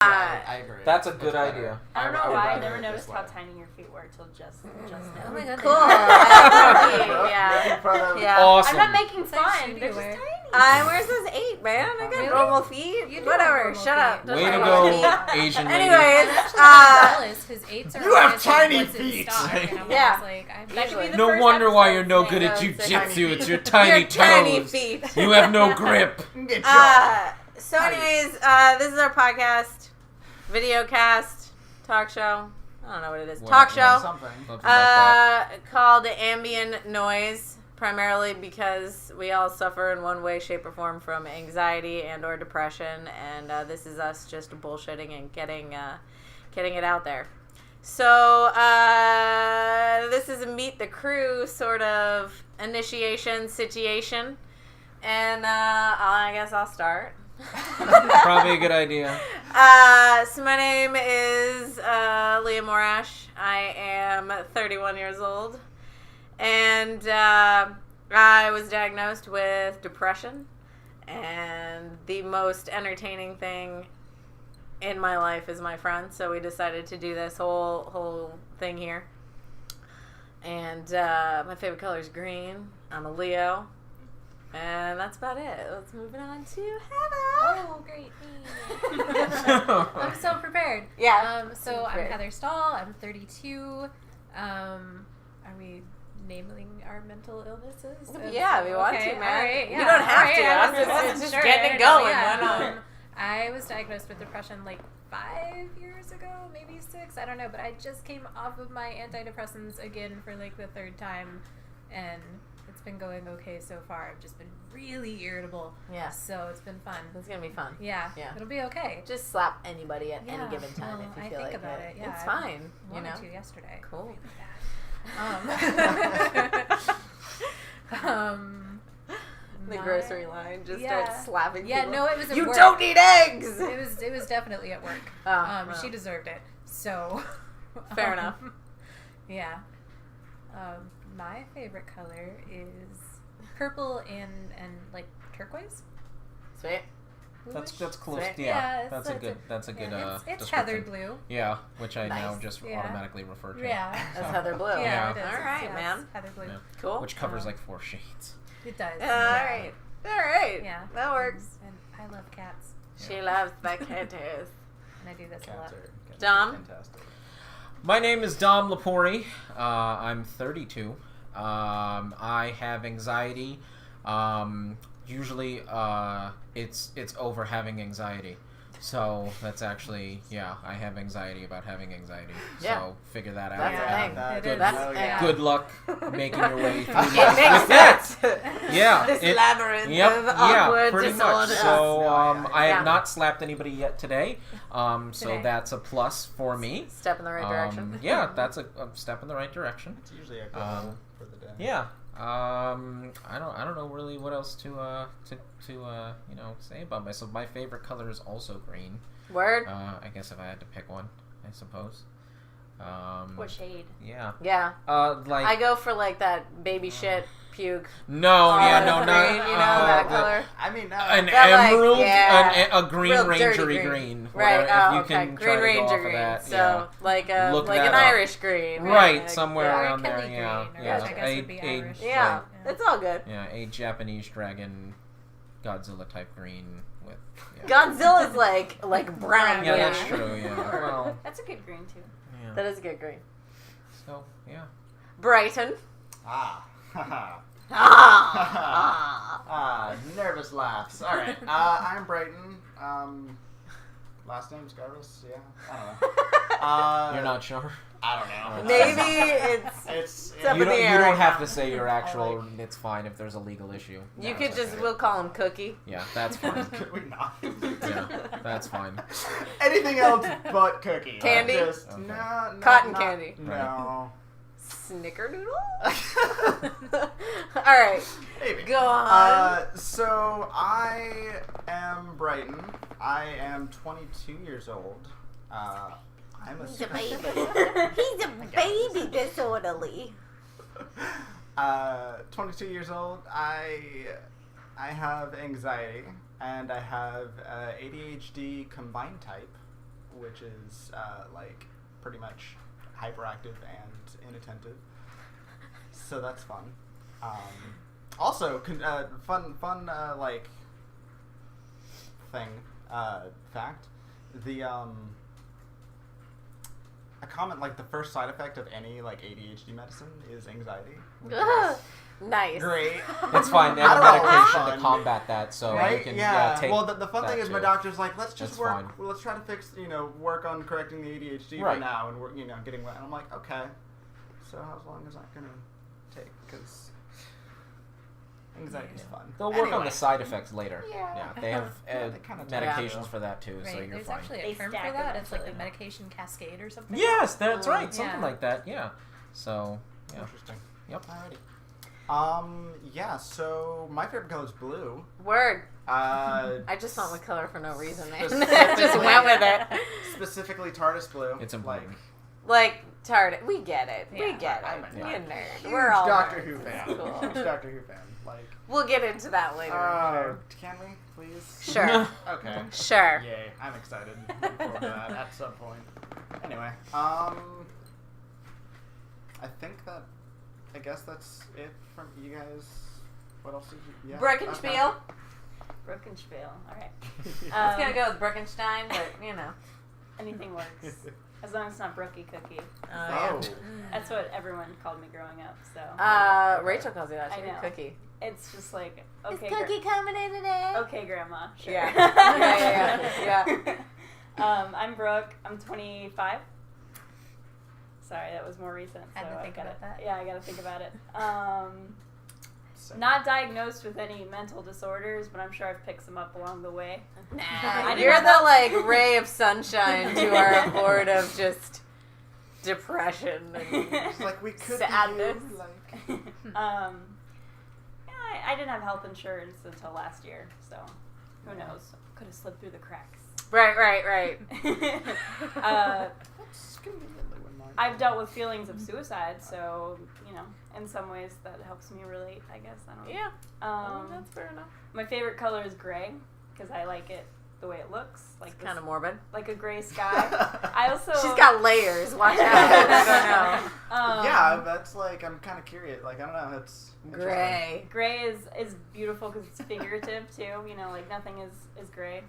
I agree. That's a good idea. I don't know why I never noticed how tiny your feet were till just now. Oh my god. Cool. Yeah. Awesome. I'm not making fun. They're just tiny. Where's this 8, man? I got normal feet. Whatever. Shut up. Way to go, Asian lady. Anyways, his 8s are You have tiny feet. Yeah. That could be the No first wonder why episode. you're no good at No, it's jujitsu. It's your tiny your tiny toes. feet. You have no grip. So anyways, this is our podcast, video cast, talk show. I don't know what it is. Talk show. Something. Called Ambien Noise, primarily because we all suffer in one way, shape, or form from anxiety and or depression, and this is us just bullshitting and getting it out there. So this is a meet the crew sort of initiation situation, and I guess I'll start. Probably a good idea. So my name is Leah Morash. I am 31 years old, and I was diagnosed with depression, and the most entertaining thing in my life is my friend, so we decided to do this whole thing here. And my favorite color is green. I'm a Leo. And that's about it. Let's move it on to Heather. Oh, great. I'm so prepared. Yeah. So I'm Heather Stahl. I'm 32. Are we naming our mental illnesses? Yeah, we want to, man. Right, You don't have to. I'm just getting it going. Yeah. I was diagnosed with depression like 5 years ago, maybe 6. I don't know. But I just came off of my antidepressants again for like the 3rd time. And it's been going okay so far. I've just been really irritable. Yeah. So it's been fun. It's going to be fun. Yeah. It'll be okay. Just slap anybody at any given time well, if you feel like I think about it. Yeah, It's fine. I wanted to yesterday. Cool. The grocery line just starts slapping people. Yeah, no, it was at You work. don't eat eggs! It was definitely at work. She deserved it. So Fair enough. Yeah. My favorite color is purple and like turquoise. Sweet. That's close. Sweet. Yeah, that's a good. It's description. heather blue. Yeah, which I now Nice. just automatically refer to. Yeah. That's heather blue. Yeah, it is. All right, man. It's heather blue. Yeah. Cool. Which covers like 4 shades. It does. All right. Yeah. That works. And I love cats. She loves the kitties. And I do this a lot. Cats Dom? are fantastic. My name is Dom Lapori. I'm 32. I have anxiety. Usually, it's over having anxiety. So that's actually, I have anxiety about having anxiety. Yeah. So figure that out. That's a thing. That- That's Good luck making your way through It life makes with that. sense. Yeah. This labyrinth of awkward pretty disorder. much. So I Yeah. have not slapped anybody yet today. So Today. that's a plus for me. Step in the right direction. Yeah, that's a step in the right direction. It's usually a good one for the day. Yeah. I don't know really what else to say about myself. My favorite color is also green. Word? I guess if I had to pick one, I suppose. What shade? Yeah. Yeah. Like I go for like that baby shit puke. no, yeah, no, green, not you know, that color. I mean, an That, like, emerald, yeah. a green Real dirty rangery green. green. Right, Whatever, if you okay. can Green try to go ranger off of green. that, So like a Look like that an up. Irish green. Right, Like, somewhere yeah. around Or there, Kelly yeah, green, yeah. which I guess would be Irish. Yeah, Like, it's all good. Yeah, a Japanese dragon, Godzilla type green with. Yeah, Godzilla's like brown. yeah, green. that's true. Yeah, well, That's a good green too. yeah. That is good green. So yeah. Brighton. Haha. Nervous laughs. All right. I'm Brighton. Last name's Garvis. Yeah. I don't know. You're not sure. I don't know. Maybe it's It's up You in the don't, air you don't right have now. to say your actual. It's fine if there's a legal issue. You No, could it's just okay. we'll call him Cookie. Yeah, that's fine. Could we not? Yeah, that's fine. Anything else but cookie. Candy? Just, Okay. no, Cotton not- candy. No. Snickerdoodle. All right, Maybe. go on. So I am Brighton. I am 22 years old. I'm a He's a baby. He's a baby disorderly. 22 years old. I have anxiety and I have ADHD combined type. which is like pretty much hyperactive and inattentive. So that's fun. Also, fun like thing fact. The a comment like the first side effect of any like ADHD medicine is anxiety. Which is Nice. great. It's fine. There's Adderall is medication to fun. combat that, so Right? you can Yeah. take Well, the fun that thing is my too. doctor's like, let's just That's work. fine. Let's try to fix, work on correcting the ADHD for Right. now, and we're, getting. And I'm like, okay. So how long is that gonna take? Because anxiety's fun. They'll work on Anyway. the side effects later. Yeah. They have Yeah, they kinda medications do. for that too, so Right, you're there's fine. actually They a term stack for that. It's like the eventually. medication cascade or something. Yes, that's right. Something Yeah. like that. Yeah. So yeah. Interesting. Yep. Alrighty. Yeah. So my favorite color is blue. Word. I just went with color for no reason, man. Specifically- Just went with it. Specifically, TARDIS blue. It's important. Like, TARDIS. We get it. We Yeah, get I'm it. a You're a nerd. Huge We're all Doctor nerds. Who fan. It's cool. Huge Doctor Who fan. Like. We'll get into that later. Can we, please? Sure. Okay. Sure. Yay! I'm excited. Looking forward to that at some point. Anyway, I guess that's it from you guys. What else did you? Yeah. Brookenspiel. Brookenspiel. All right. I was gonna go with Brookenstein, but Anything works. As long as it's not Brookie Cookie. Oh. That's what everyone called me growing up. So Rachel calls you that. I She's know. Cookie. it's just like, okay, Is Cookie coming in today? okay, Grandma. Sure. Yeah. I'm Brooke. I'm 25. Sorry, that was more recent. Had to so think I gotta, about that. Yeah, I gotta think about it. Not diagnosed with any mental disorders, but I'm sure I've picked some up along the way. Nah, didn't you're have the ray of sunshine to our horde of just depression and It's like we could sadness. be you, like. yeah, I didn't have health insurance until last year, so who knows? Could have slipped through the cracks. Right. That's conveniently when mine. I've dealt with feelings of suicide, so in some ways that helps me relate. I guess I don't know. Yeah, that's fair enough. My favorite color is gray because I like it the way it looks, like Kind of morbid. like a gray sky. I also She's got layers. Watch out. I Yeah, that's like I'm kind of curious. Like I don't know. It's don't know. Gray. Gray is beautiful because it's figurative too. Like nothing is gray,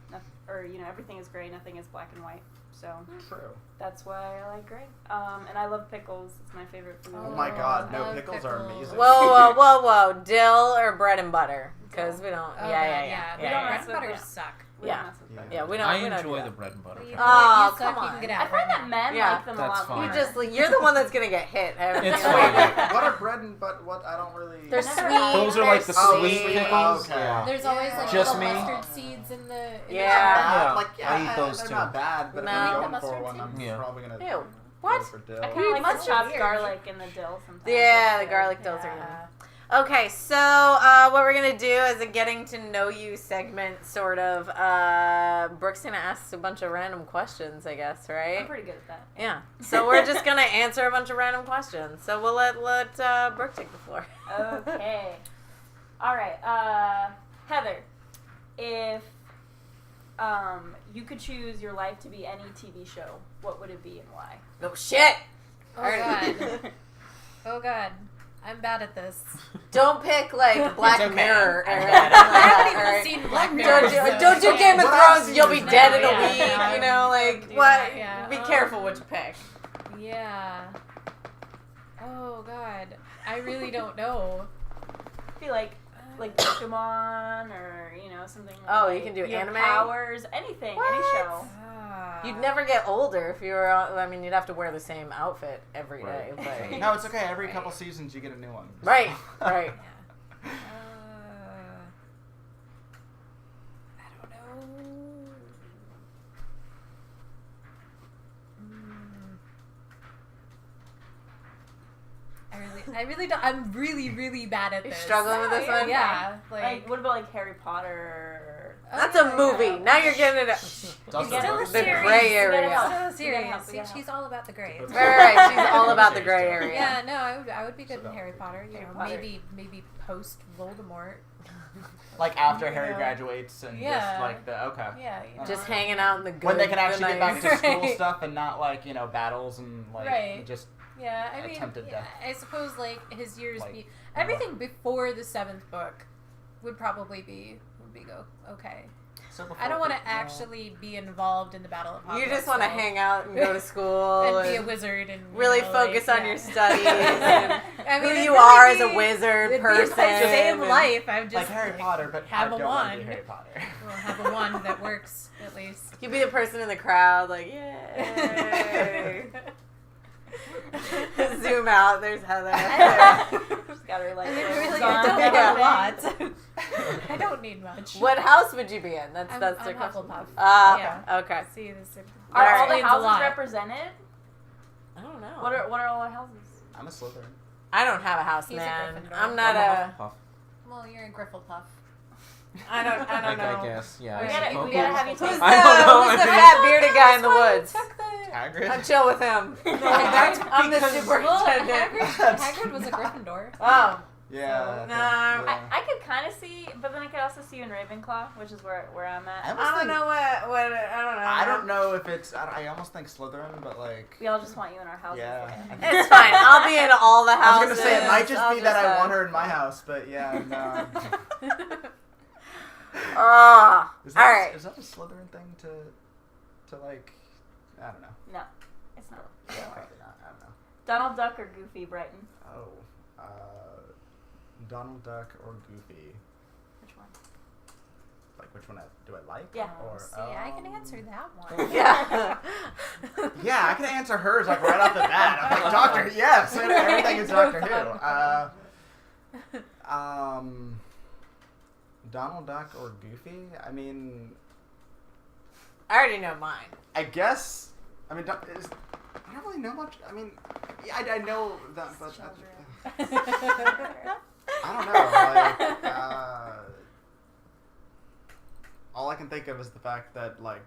everything is gray. Nothing is black and white. So True. that's why I like gray. And I love pickles. It's my favorite food. Oh my God! I No, love pickles are pickles. amazing. Whoa. Dill or bread and butter? Because we don't. Oh, Yeah. We don't Bread mess and with butter that. suck. We Yeah. don't mess with Yeah. that. Yeah, we don't. I we don't enjoy do the that. bread and butter. Well, you Oh, suck, come you on. can get I out find right that now. men Yeah. like them a That's lot fine. more. You're the one that's gonna get hit. It's Wait, fine. what are bread and but what I don't really. They're Never sweet. had- Those are like the Oh, sweet sweet. pickles. Okay. Yeah. There's always like Just little me? mustard seeds in the. Yeah. Like I eat those they're too. not bad, but No. if I I'm like going the for mustard one, I'm seeds. probably gonna Ew. go What? for dill. I kind of like the Mustard's chopped weird. garlic and the dill sometimes. Yeah, That's the good. garlic dills are Yeah. good. Okay, so what we're gonna do is a getting to know you segment, sort of. Brooke's gonna ask a bunch of random questions, I guess, right? I'm pretty good at that. Yeah. So we're just gonna answer a bunch of random questions. So we'll let Brooke take the floor. Okay. All right. Heather, if you could choose your life to be any TV show, what would it be and why? Oh shit! Oh god. Oh god. I'm bad at this. Don't pick like Black It's okay. Mirror. I'm Or, bad I haven't even Alright. seen Black Mirror. Don't do Game of What I've Thrones. You'll be seen is dead in a yeah, week. yeah. You know, like Do what? that, yeah. Be careful what you pick. Yeah. Oh god. I really don't know. Be like Pokemon or something. Oh, like, you can do have anime? powers, anything, any What? show. You'd never get older if you were. I mean, you'd have to wear the same outfit every day. Right. But No, it's okay. Every couple seasons you get a new one. right. I don't know. I really don't. I'm really bad at You're this. struggling with this one? Yeah. Like, what about Harry Potter? Oh, That's yeah, a movie. yeah. Now you're getting it. Doesn't Still a work. The series. gray You gotta area. help. So We gotta serious. help, we See, gotta she's help. all about the grays. Right. She's all about the gray area. Yeah, no, I would be good So in Harry Potter. Harry Potter. Maybe post Voldemort. Like after Harry Yeah. graduates and Yeah. just like the okay. Yeah, you know. Just hanging out in the good. When they can actually get back to school Right. stuff and not like battles and like Right. just Yeah, I mean, attempted yeah, death. I suppose like his years Like, everything before the 7th book would probably be okay. So before I don't want to people- actually be involved in the Battle of Hogwarts. You just want to though. hang out and go to school and be a wizard and really like, focus on yeah. your studies and I mean, who it'd you really are as a be- wizard it'd person. Be my same and- life. I'm just like Harry Potter, but have I a don't want to wand. be Harry Potter. We'll have a wand that works at least. You'd be the person in the crowd, like, yay. Zoom out, there's Heather. Just got her like. I mean, really, on I don't and need a everything. lot. I don't need much. What house would you be in? That's I'm the question. Hufflepuff. Ah, okay. See, this Are all the explains a houses lot. represented? I don't know. What are all the houses? I'm a Slytherin. I don't have a house, He's a man. Gryffindor. I'm not a. Hufflepuff. Well, you're a Grifflepuff. I don't I know. guess, yeah. We I gotta suppose. have you Who's take. the, I don't know, who's the I mean- fat bearded guy in the That's why woods? you took the- Hagrid. I'm chill with him. That's I'm the because- Well, superintendent. Hagrid was a Gryffindor. Oh. Yeah. So, I could kind of see, but then I could also see you in Ravenclaw, which is where I'm at. I don't know what I don't know. I don't know if it's. I almost think Slytherin, but like. We all just want you in our houses. Yeah. It's fine. I'll be in all the I houses. was gonna say it might just I'll be that I uh, want her in my house, but yeah, no. Oh, Is all that, right. is that a Slytherin thing to like? I don't know. No, it's not. Yeah, probably not. I don't know. Donald Duck or Goofy, Brighton? Oh, Donald Duck or Goofy? Which one? Like which one do I like? Yeah. Or, See, I can answer that one. Yeah. Yeah, I can answer hers like right off the bat. I'm like Doctor. Yes, everything is Doctor Who. Donald Duck or Goofy? I mean, I already know mine. I guess. I mean, I don't really know much. I mean, yeah, I know that, but I don't know. Like, all I can think of is the fact that like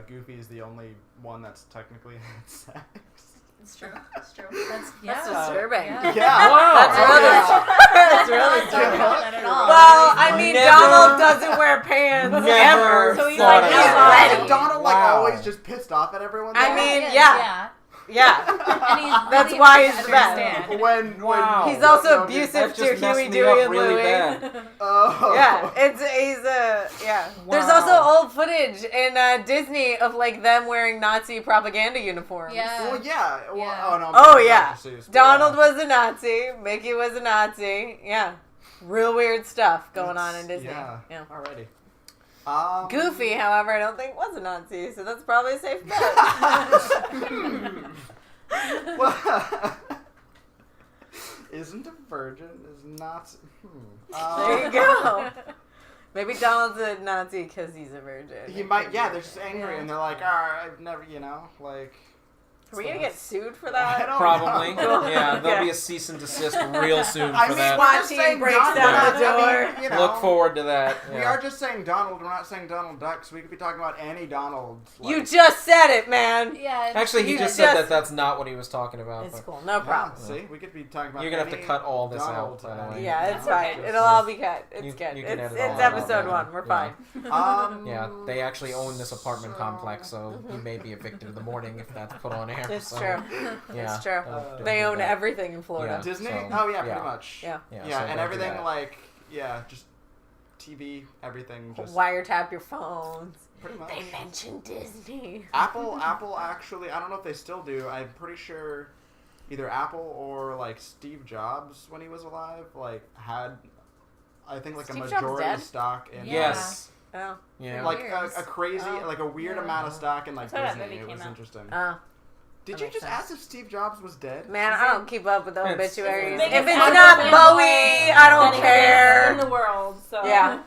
Goofy is the only one that's technically had sex. It's true. It's true. That's That's disturbing. Yeah. That's Oh, really, yeah. that's really disturbing. Not at all. Well, I mean, Never- Donald doesn't wear pants Never ever. So he's thought like, of he's that. ready. Isn't Donald like Wow. always just pissed off at everyone? I though? mean, yeah. Yeah. And he's That's really why hard he's to the best. understand. when Wow. He's also no, abusive That to just messed Huey, me Dewey, up and really Louie. bad. Oh. Yeah, he's yeah. There's Wow. also old footage in Disney of like them wearing Nazi propaganda uniforms. Yeah. Well, yeah. Well, Yeah. Oh no. I'm Oh sorry, yeah. Dr. Seuss, but Donald yeah. was a Nazi. Mickey was a Nazi. Yeah. Real weird stuff going on in Disney. Yeah. Yeah. Already. Goofy, however, I don't think was a Nazi, so that's probably a safe bet. Well, isn't a virgin is not. There you go. Maybe Donald's a Nazi because he's a virgin. He might. Yeah, they're just angry Yeah. and they're like, I've never, like. Are we gonna get sued for I that? don't Probably. know. Yeah, there'll Okay. be a cease and desist real soon I for mean, that. we're SWAT just team saying breaks Donald down Duck. the I door. mean, Look forward to that. We yeah. are just saying Donald. We're not saying Donald Duck. So we could be talking about any Donald. Like, You just said it, man. Yeah. Actually, he You just said just- that's not what he was talking about. It's but- cool. No yeah, problem. see, we could be talking about. You're gonna have to any cut all this Donald, out, by the way. Yeah, it's Okay. fine. It'll all be cut. It's You- good. you can It's edit all it's that episode out. 1. We're Yeah. fine. Yeah, they actually own this apartment complex, so he may be evicted in the morning if that's put on air. It's so, true. Yeah, It's true. don't They do own that. everything in Florida. Yeah. Disney? So, Oh yeah, yeah. pretty much. Yeah. Yeah, Yeah, so and don't do everything that. like just TV, everything just Wiretap your phones. pretty much. They mentioned Disney. Apple actually, I don't know if they still do. I'm pretty sure either Apple or like Steve Jobs when he was alive, like had I think like Steve a Jobs majority dead? stock in Yes. Oh. Yeah. like Years. a crazy Oh. like a weird Yeah. amount of stock in like That's how that Disney. movie It came was out. interesting. That Did you makes just sense. ask if Steve Jobs was dead? Man, I don't keep up with the It's- obituaries. Biggest If it's Apple not fanboy Bowie, I don't that exists care. in the world. So Yeah.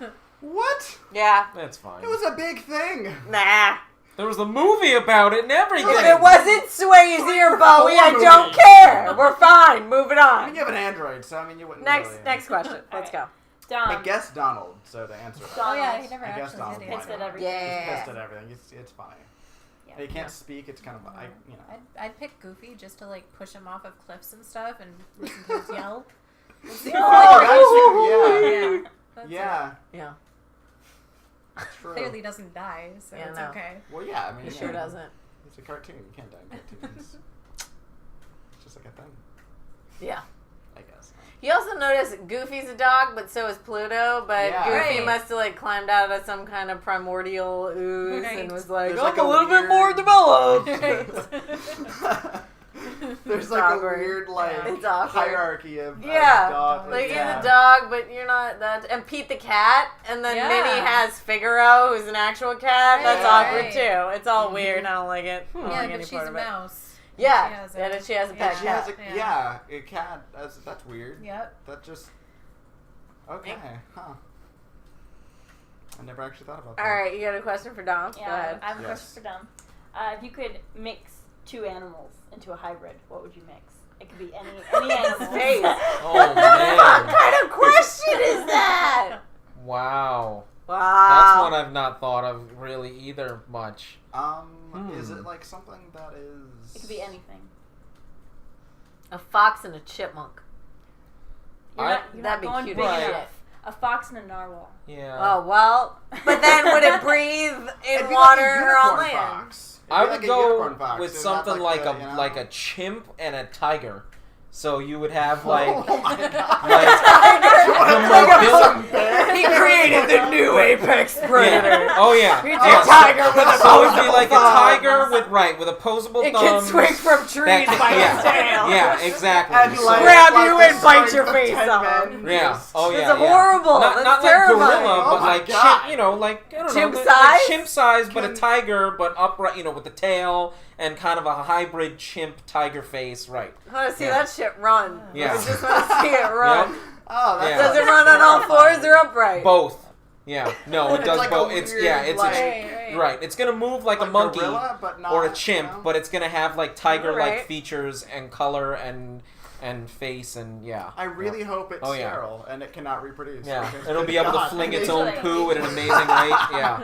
What? Yeah. That's fine. It was a big thing. Nah. There was a movie about it and everything. If it wasn't Swayze or Bowie, I movie. don't care. We're fine. Moving I mean, on. you have an Android, so I mean, you wouldn't. Next really, next question. Let's go. I Dom. guess Donald. So to answer that, Oh yeah, he never I guess actually Donald did might Pissed have. at everything. He's Yeah. pissed at everything. It's funny. Yeah. He can't speak. It's kind of I I'd pick Goofy just to like push him off of cliffs and stuff and listen to his yell. Oh, That's yeah. Yeah. True. Clearly doesn't die, so Yeah, it's no. okay. Well, yeah, I mean, He sure yeah. doesn't. It's a cartoon. You can't die in cartoons. It's just like a thing, Yeah. I guess. You also notice Goofy's a dog, but so is Pluto. But Yeah. Goofy Right. must have like climbed out of some kind of primordial ooze Right. and was like, There's I'm like a a little bit weird- more developed. There's like a awkward. weird like It's awkward. hierarchy of Yeah, dog. like yeah. you're the dog, but you're not that. And Pete the cat, and then Yeah. Minnie has Figaro, who's an actual cat. That's Right. awkward Right. too. It's all weird. I don't like it. I don't Yeah, like but any she's part a of it. mouse. Yeah, She has yeah, a- she has a yeah. pet She has cat. a Yeah. a cat. That's weird. Yep. That just okay, huh? I never actually thought about that. All right, you got a question for Dom? Go Yeah, ahead. I have a Yes. question for Dom. If you could mix two animals into a hybrid, what would you mix? It could be any animal. Face. Oh, What man. kind of question is that? Wow. Wow. That's one I've not thought of really either much. Is it like something that is? It could be anything. A fox and a chipmunk. You're not that'd be going cute big as enough. shit. A fox and a narwhal. Yeah. Oh, well. But then would it breathe It'd in be water like a or on unicorn land? fox. It'd I be would like a go unicorn fox. with It'd something have like the, a you know- like a chimp and a tiger. So you would have like Oh my god! like He created the new apex predator. yeah. Oh yeah. He's yeah. a tiger with a So it would be like a thumbs. tiger with opposable It thumbs. can swing from trees that- by yeah. its tail. Yeah, exactly. And So- like, Grab like you the and bite strength your of face 10 off. men yeah. just- Oh yeah. It's yeah. horrible. Not That's like terrifying. gorilla, Oh but my like God. chimp. You know, like I don't Chimp know, size? like chimp size, but a Can- tiger, but upright. You know, with the tail and kind of a hybrid chimp tiger face. Right. I want to see Yeah. that shit run. Yeah. I just want to see it run. Yep. Oh, that's Yeah. Does it run on all fours or upright? Both. Yeah. No, it It's does like a both. It's weird, it's like- right. It's gonna move like a Like monkey gorilla, but not, or a chimp, you know? but it's gonna have like tiger-like Right. features and color and face and yeah. I really hope it's Oh, yeah. sterile and it cannot reproduce. Yeah, because it'll good be able to God, fling they its should- own poo at an amazing rate. Yeah.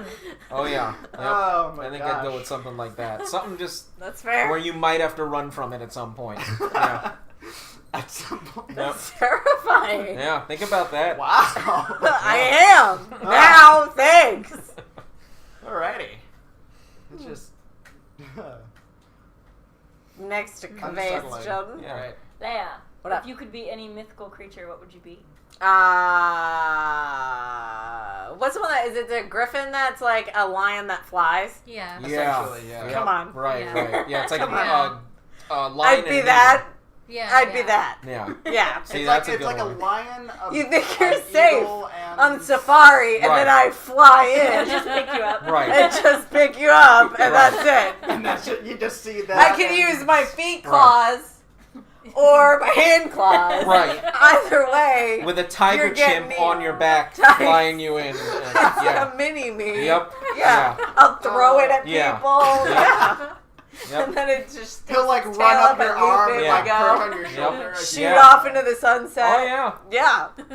Oh yeah. Yep. Oh my I think gosh. I'd go with something like that. Something just That's fair. where you might have to run from it at some point. Yeah. At some point. Yep. That's terrifying. Yeah. Think about that. Wow. I am. Now, thanks. Alrighty. It's just. Next to Unsettling. question. Yeah. Right. Leia, What up? if you could be any mythical creature, what would you be? What's the one that is it? The griffin that's like a lion that flies? Yeah. Yeah. Essentially, yeah. Yep. Come on. Right. Yeah. Right. Yeah. It's like Come a lion. I'd be and that. Yeah. I'd be that. Yeah. Yeah. See, It's that's like, a good it's like one. a lion. You think you're an safe eagle, and On safari, and Right. then I fly Just in pick you up. Right. and just pick you up, and Right. that's it. And that's it. You just see that. I can and- use my feet claws or my hand claws. Right. Either way, With a tiger You're getting chimp me. on your back, Tiger. flying you in. it's Yeah. a mini me. Yep. Yeah. Yeah. I'll throw it at Yeah. people. Yeah. Yep. And then it just He'll like sticks run tail up your and arm loop and it Yeah. like go. perch on your Yep. shoulder. Shoot Yeah. off into the sunset. Oh yeah. Yeah. I'd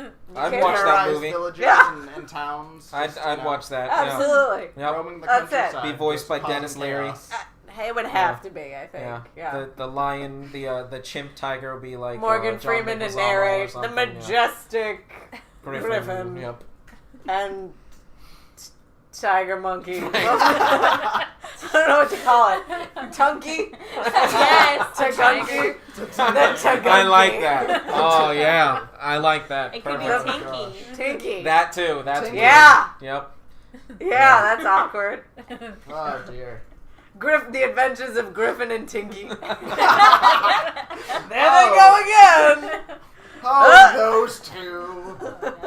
can't watch that Terrorize movie. villages Yeah. and towns. I'd just, you know, watch that. Absolutely. Yeah. Yep. Roaming the That's it. countryside, Be voiced just by causing Dennis Leary. chaos. It would have to be, I think. Yeah. Yeah. The lion, the chimp tiger will be like Morgan John Freeman to Leguizamo or narrate the something, yeah. majestic Griffin. Yep. and tiger monkey. I don't know what to call it. Tunky? Yes, Tagunky? The Tagunky. I like that. Oh yeah, I like that. It could be Perfect. Tinky. Tinky. That too. That's Tinky. weird. Yeah. Yep. Yeah, that's awkward. Oh dear. The Adventures of Griffin and Tinky. There Oh. they go again. Oh, those two.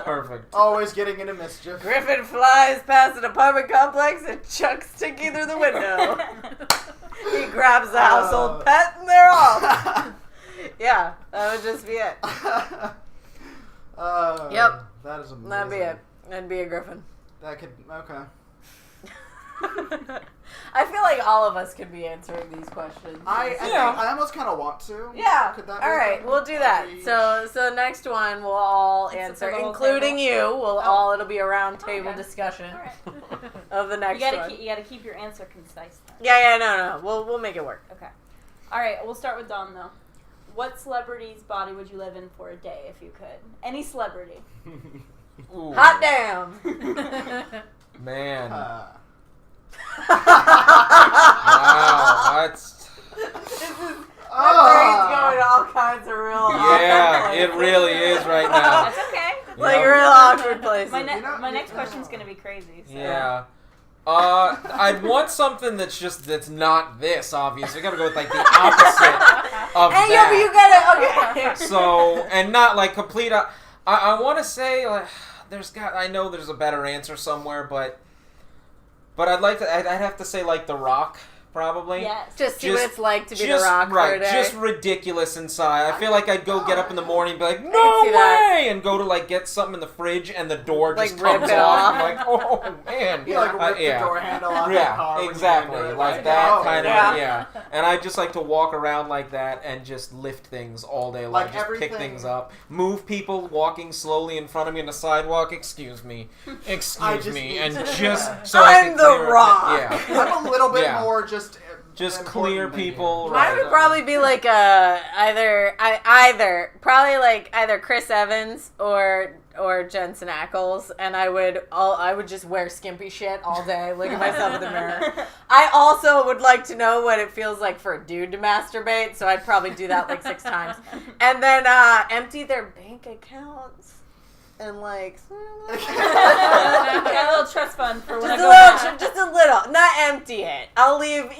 Perfect. Always getting into mischief. Griffin flies past an apartment complex and chucks Tinky through the window. He grabs the household pet and they're off. Yeah, that would just be it. Yep. That is amazing. That'd be it. That'd be a Griffin. That could okay. I feel like all of us could be answering these questions. I Yeah. think I almost kind of want to. Yeah. Could that be all right, fun? we'll do that. Maybe- So next one we'll all It's answer, the whole including table? you. We'll all. It'll be a round table Okay. discussion All right. of the next one. You gotta keep your answer concise. Then. Yeah, no. We'll make it work. Okay. All right. We'll start with Dom though. what celebrity's body would you live in for a day if you could? Any celebrity. Ooh. Hot damn. Man. Uh, Wow, that's... My brain's going all kinds of real Yeah, it really is right now. That's okay. Like Yep. real awkward places. My, You know- my next question's gonna be crazy. So. Yeah. I'd want something that's not this, obviously. I gotta go with, like, the opposite of Hey, yo, that. but you gotta, okay. So, and not, like, complete... I want to say, like, I know there's a better answer somewhere, but I'd have to say, like, The Rock, probably. Yes. Just see what it's like to be just, The Rock for right, a day. just ridiculous inside. I feel like I'd go get up in the morning and be like, can no see that. way! And go to, like, get something in the fridge, and the door Like, just rip comes it off. off. I'm like, oh, man. you like rip the door handle off the car. when you Exactly, enter it, like that oh, kind yeah. of, yeah. And I just like to walk around like that and just lift things all day long, Like just pick everything- things up, move people walking slowly in front of me on the sidewalk. Excuse me, just me, need and to- just so I I'm can The clear it. Rock. Yeah, I'm a little bit Yeah. more just important clear than you. people. Mine Right. would probably be like either Chris Evans or Jensen Ackles, and I would just wear skimpy shit all day, look at myself in the mirror. I also would like to know what it feels like for a dude to masturbate, so I'd probably do that like 6 times, and then empty their bank accounts and like. Got a little trust fund for when I Just go a back. little, not empty it. I'll leave,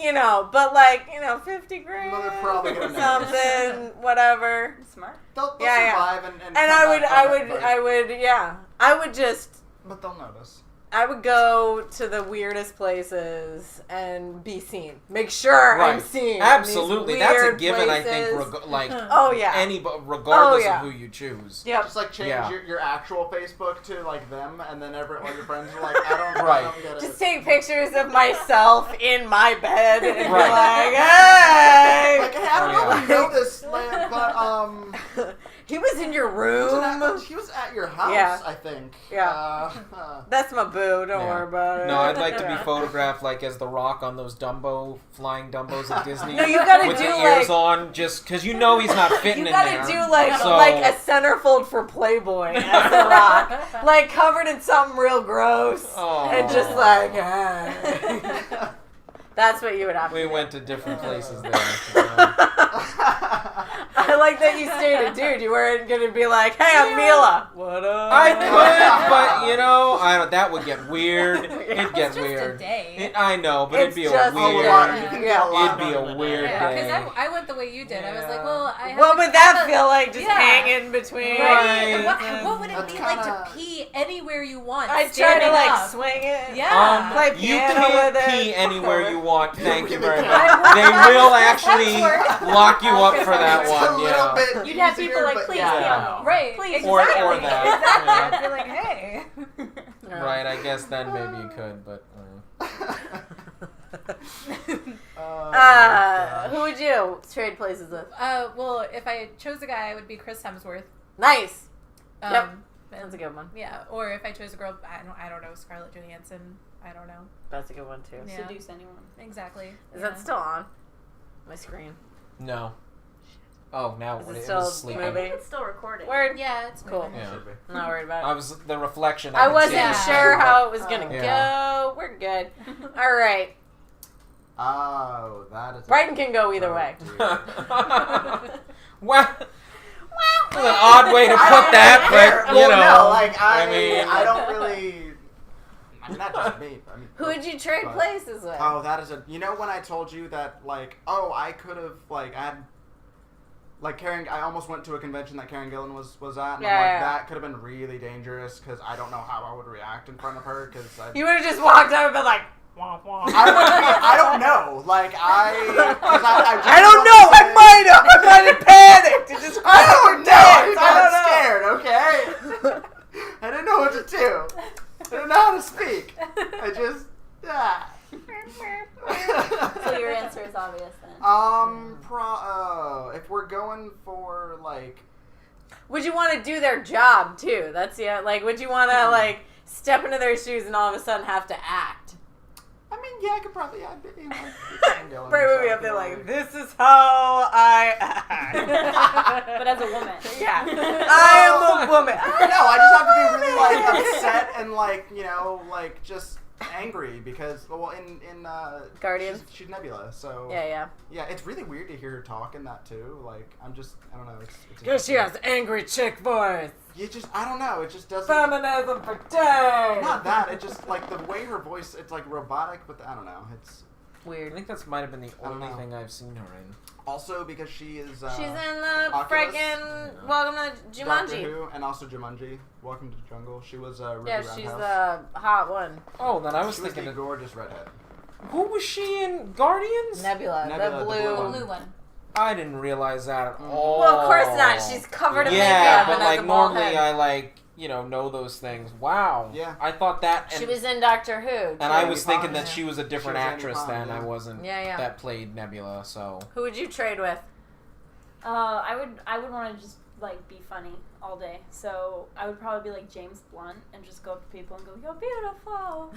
but like, 50 grand, Well, they're probably gonna notice. something, whatever. Smart. They'll Yeah. survive and And come I back from it, but they'll notice. I would go to the weirdest places and be seen. Make sure I'm Right. seen. in Absolutely, these that's a weird given. I think, places. like Oh yeah. regardless yeah. of who you choose. Yep. Just like change Yeah. your actual Facebook to like them, and then all your friends are like, I Right. don't get it. Just take pictures of myself in my bed and be Right. like, hey! like, hey, I don't know if you know this, man, but He was in your room. he was at your house, Yeah. I think. Yeah. That's my boo. Don't Yeah. worry about it. No, I'd like to be Yeah. photographed like as the Rock on those flying Dumbos at Disney. No, you gotta with do, the like- ears on, just because he's not fitting You in gotta there. do like So- a centerfold for Playboy as The Rock, like covered in something real gross, Oh. and just like. That's what you would have to We do. went to different places there. I like that you stated, dude. You weren't gonna be like, "Hey, I'm Mila." What up? I could, but I don't. That would get weird. It'd get It's just a weird. day. I know, but It's it'd be a just a weird. lot. You can Yeah. get a lot It'd be done a in weird day. Yeah, day. because I went the way you did. I was like, Yeah. well, I have What to would have that a- feel like? Just Yeah. hanging between. Right. Right. What would it That's be like kinda- to pee anywhere you want? I'd try to standing like up? swing it. Yeah. Play You piano can't with it. pee anywhere you want. Thank you very much. I would- They will actually That's lock you up for that It's a one. little Yeah. bit You'd have people easier, like, but please, yeah. piano. Right. Please. Or Exactly. that. Exactly. Yeah. I'd be like, hey. Right. I guess then maybe you could, but. Who would you trade places with? Well, if I chose a guy, it would be Chris Hemsworth. Nice. Um, Yep. and- That's a good one. Yeah, or if I chose a girl, I don't know, Scarlett Johansson. I don't know. That's a good one too. Yeah. Seduce anyone. Exactly. Is yeah. that still on my screen? No. Oh, now Is it it still was sleeping. moving? It's still recording. Word. Yeah, it's Cool. moving. Yeah. Should be. I'm not worried about it. I was the reflection. I could wasn't see. Yeah. sure how it was gonna Yeah. go. We're good. All right. Oh, that is. Brighton can go either way. Well, that's an odd way to put that, but you know. no, like I mean, don't really. I mean, not just me. I mean, Who would you trade but- places with? Oh, that is a. You know when I told you that, like, oh, I could have, like, I had. Like, Karen, I almost went to a convention that Karen Gillan was at, and I'm like, Yeah. that could have been really dangerous, because I don't know how I would react in front of her, because You would have just walked out and been like, wah, wah. I don't know. Like, I just I don't know. I might have panicked. It just I don't know. I I got scared, okay? I didn't know what to do. I didn't know how to speak. I just, yeah. So your answer is obvious then. If we're going for, like... Would you want to do their job too? That's like, would you want to like step into their shoes and all of a sudden have to act? I mean, yeah, I could probably, yeah, you know, fangirling Bray would be yourself, up there you know, like, this is how I act. But as a woman. Yeah. I am a woman. No, I just have to be really, like, upset and, like, you know, like, just angry because, well, in Guardians? she's Nebula, so. Yeah. Yeah, it's really weird to hear her talk in that, too. Like, I don't know, it's Because she has angry chick voice. I don't know, it just doesn't. Feminism for days. Not that, it just, like, the way her voice, it's, like, robotic, but I don't know, it's. I Weird. think that's might have been the I don't only know. thing I've seen her in. Also because she is, She's in the Oculus? friggin' Welcome to Doctor Jumanji. Who, and also Jumanji, Welcome to the Jungle. She was, Ruby Yeah, Roundhouse. she's the hot one. Oh, then I was She was thinking the of gorgeous redhead. who was she in Guardians? Nebula, Nebula, the the blue. blue Blue one. I didn't realize that at all. Well, of course not. She's covered in yeah, makeup but and like has a bald normally head. I like know those things. Wow. Yeah. I thought that. She And, was in Doctor Who. and I was Amy thinking Pond, that yeah. she was a different She was Amy actress Pond, then. yeah. I wasn't. Yeah. That played Nebula. So. Who would you trade with? I would want to just like be funny all day. So I would probably be like James Blunt and just go up to people and go, "You're beautiful."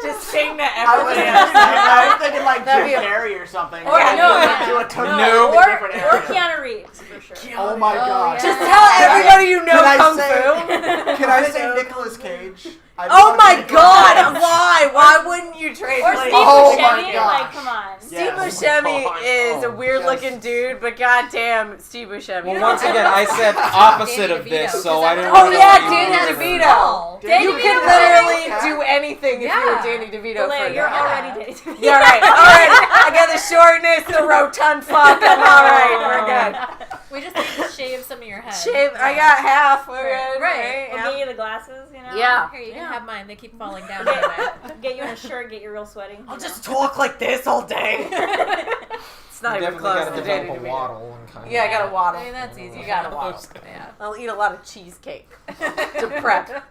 Just sing to I was, everybody else. I was thinking like That'd Jim be a- Carrey or something. Or- Like, no, do a totally No. different or area. Keanu Reeves for sure. Oh my god. yeah. Just tell everybody you know Can I Kung say- Fu. Can I say Nicolas Cage? I Oh love my Nicolas god, Cage. why? Why wouldn't you trade Or like Steve Oh my Buscemi. gosh. Like, come on. Steve Yes. Buscemi Oh, is a oh, weird looking yes. dude, but goddamn, Steve Buscemi. Well, once again, I said opposite of Danny this, DeVito, so 'cause I didn't. Oh, know yeah, what Danny you were DeVito. doing. Danny you DeVito. can literally Yeah. do anything if you were Yeah. Danny DeVito But, for like, you're that. already Danny DeVito. Yeah, right. Alright, I got the shortness, the rotund fuck. I'm alright. We're good. We just need to shave some of your head. Shave. I Yeah. got half. We're Right. good. Right. We'll Yeah. get you the glasses, you know? Yeah. Here, you can Yeah. have mine. They keep falling down anyway. Get you in a shirt, get you real sweaty. I'll you just know? talk like this all day. It's not You even definitely close got to to Danny develop a DeVito. waddle and kind of. Yeah, I got a waddle. I mean, that's easy. You got a waddle. Yeah. I'll eat a lot of cheesecake to prep.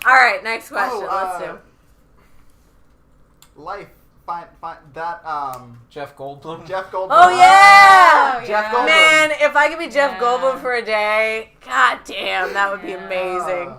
All right, next question. Let's do. Life. Find that Jeff Goldblum. Jeff Goldblum. Oh yeah, Oh, Jeff yeah. Goldblum. man! If I could be Jeff Yeah. Goldblum for a day, god damn, that would be Yeah. amazing. Uh,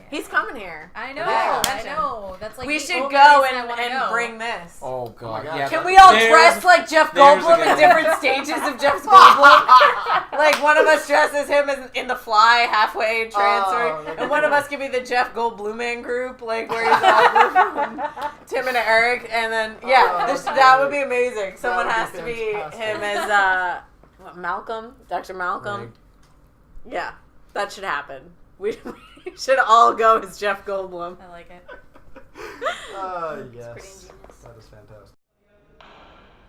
He's coming here. I know. Yeah. I know. That's like we the should only go reason I wanna and go. bring this. Oh god. Oh my God. Yeah. Can we all there's- dress like Jeff there's a Goldblum good in one. different stages of Jeff Goldblum? Like one of us dresses him as in the Fly halfway transfer, Oh, that'd and be one of cool. us could be the Jeff Goldblum Man group, like where he's all blue, Tim and Eric, and then Oh, that would be amazing. Someone would has be to be fantastic. him as what, Malcolm, Dr. Malcolm. Right. Yeah, that should happen. We should all go as Jeff Goldblum. I like it. yes. pretty ingenious. That is fantastic.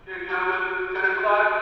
Here, gentlemen, 10 o'clock.